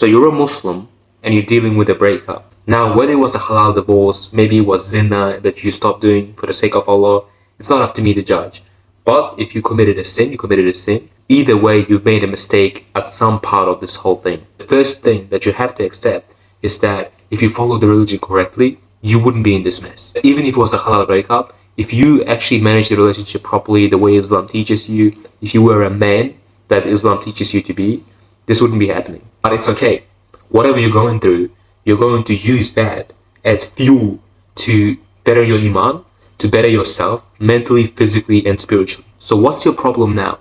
So you're a Muslim and you're dealing with a breakup. Now, whether it was a halal divorce, maybe it was zina that you stopped doing for the sake of Allah, it's not up to me to judge. But if you committed a sin, you committed a sin. Either way, you've made a mistake at some part of this whole thing. The first thing that you have to accept is that if you follow the religion correctly, you wouldn't be in this mess. Even if it was a halal breakup, if you actually manage the relationship properly the way Islam teaches you, if you were a man that Islam teaches you to be, this wouldn't be happening. But it's okay. Whatever you're going through, you're going to use that as fuel to better your iman, to better yourself mentally, physically, and spiritually. So what's your problem now?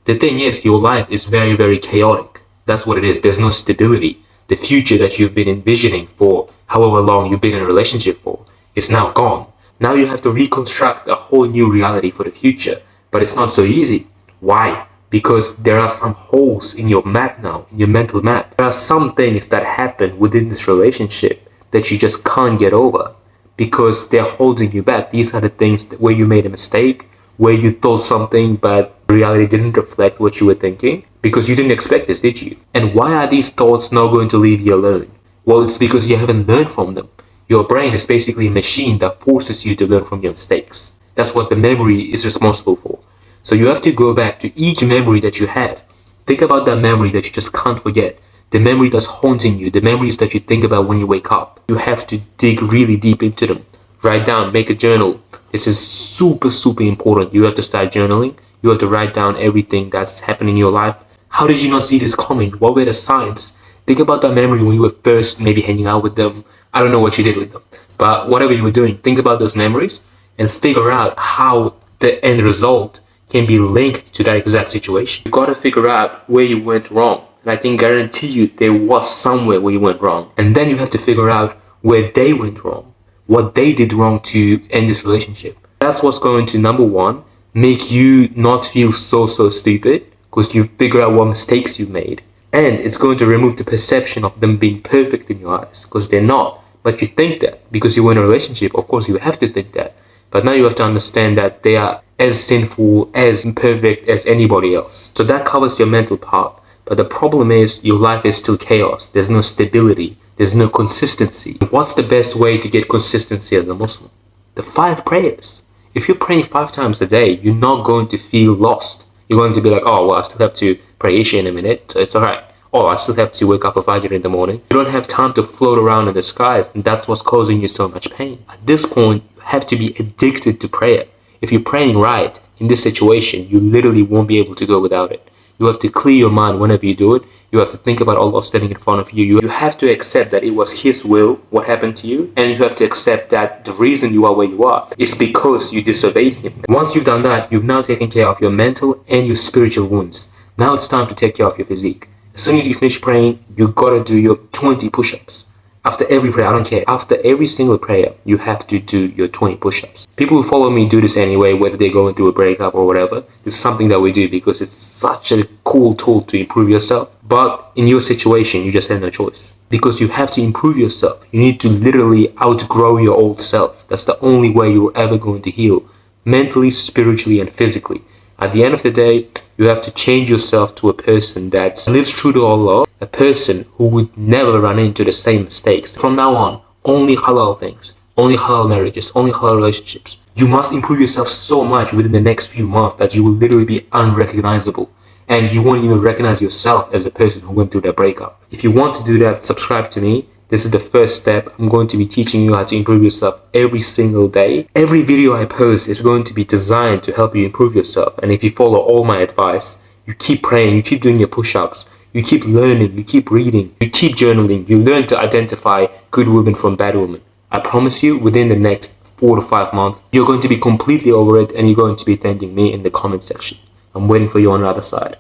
The thing is, your life is very, very chaotic. That's what it is. There's no stability. The future that you've been envisioning for however long you've been in a relationship for is now gone. Now you have to reconstruct a whole new reality for the future. But it's not so easy. Why? Because there are some holes in your map now, in your mental map. There are some things that happen within this relationship that you just can't get over because they're holding you back. These are the things where you made a mistake, where you thought something but reality didn't reflect what you were thinking because you didn't expect this, did you? And why are these thoughts not going to leave you alone? Well, it's because you haven't learned from them. Your brain is basically a machine that forces you to learn from your mistakes. That's what the memory is responsible for. So you have to go back to each memory that you have. Think about that memory that you just can't forget. The memory that's haunting you, the memories that you think about when you wake up. You have to dig really deep into them. Write down, make a journal. This is super, super important. You have to start journaling. You have to write down everything that's happening in your life. How did you not see this coming? What were the signs? Think about that memory when you were first maybe hanging out with them. I don't know what you did with them. But whatever you were doing, think about those memories and figure out how the end result can be linked to that exact situation. You got to figure out where you went wrong. And I can guarantee you there was somewhere where you went wrong. And then you have to figure out where they went wrong. What they did wrong to end this relationship. That's what's going to, number one, make you not feel so stupid because you figure out what mistakes you made. And it's going to remove the perception of them being perfect in your eyes because they're not. But you think that because you were in a relationship, of course you have to think that. But now you have to understand that they are as sinful, as imperfect as anybody else. So that covers your mental part. But the problem is your life is still chaos. There's no stability. There's no consistency. What's the best way to get consistency as a Muslim? The 5 prayers. If you're praying 5 times a day, you're not going to feel lost. You're going to be like, oh, well, I still have to pray Isha in a minute, so it's alright. Oh, I still have to wake up for Fajr in the morning. You don't have time to float around in the skies, and that's what's causing you so much pain. At this point, you have to be addicted to prayer. If you're praying right in this situation, you literally won't be able to go without it. You have to clear your mind whenever you do it. You have to think about Allah standing in front of you. You have to accept that it was His will, what happened to you. And you have to accept that the reason you are where you are is because you disobeyed Him. Once you've done that, you've now taken care of your mental and your spiritual wounds. Now it's time to take care of your physique. As soon as you finish praying, you gotta do your 20 push-ups. After every prayer, I don't care. After every single prayer, you have to do your 20 push-ups. People who follow me do this anyway, whether they're going through a breakup or whatever. It's something that we do because it's such a cool tool to improve yourself. But in your situation, you just have no choice. Because you have to improve yourself. You need to literally outgrow your old self. That's the only way you're ever going to heal. Mentally, spiritually, and physically. At the end of the day, you have to change yourself to a person that lives true to Allah, a person who would never run into the same mistakes. From now on, only halal things, only halal marriages, only halal relationships. You must improve yourself so much within the next few months that you will literally be unrecognizable. And you won't even recognize yourself as a person who went through that breakup. If you want to do that, subscribe to me. This is the first step. I'm going to be teaching you how to improve yourself every single day. Every video I post is going to be designed to help you improve yourself. And if you follow all my advice, you keep praying, you keep doing your push-ups, you keep learning, you keep reading, you keep journaling, you learn to identify good women from bad women. I promise you, within the next 4 to 5 months, you're going to be completely over it and you're going to be thanking me in the comment section. I'm waiting for you on the other side.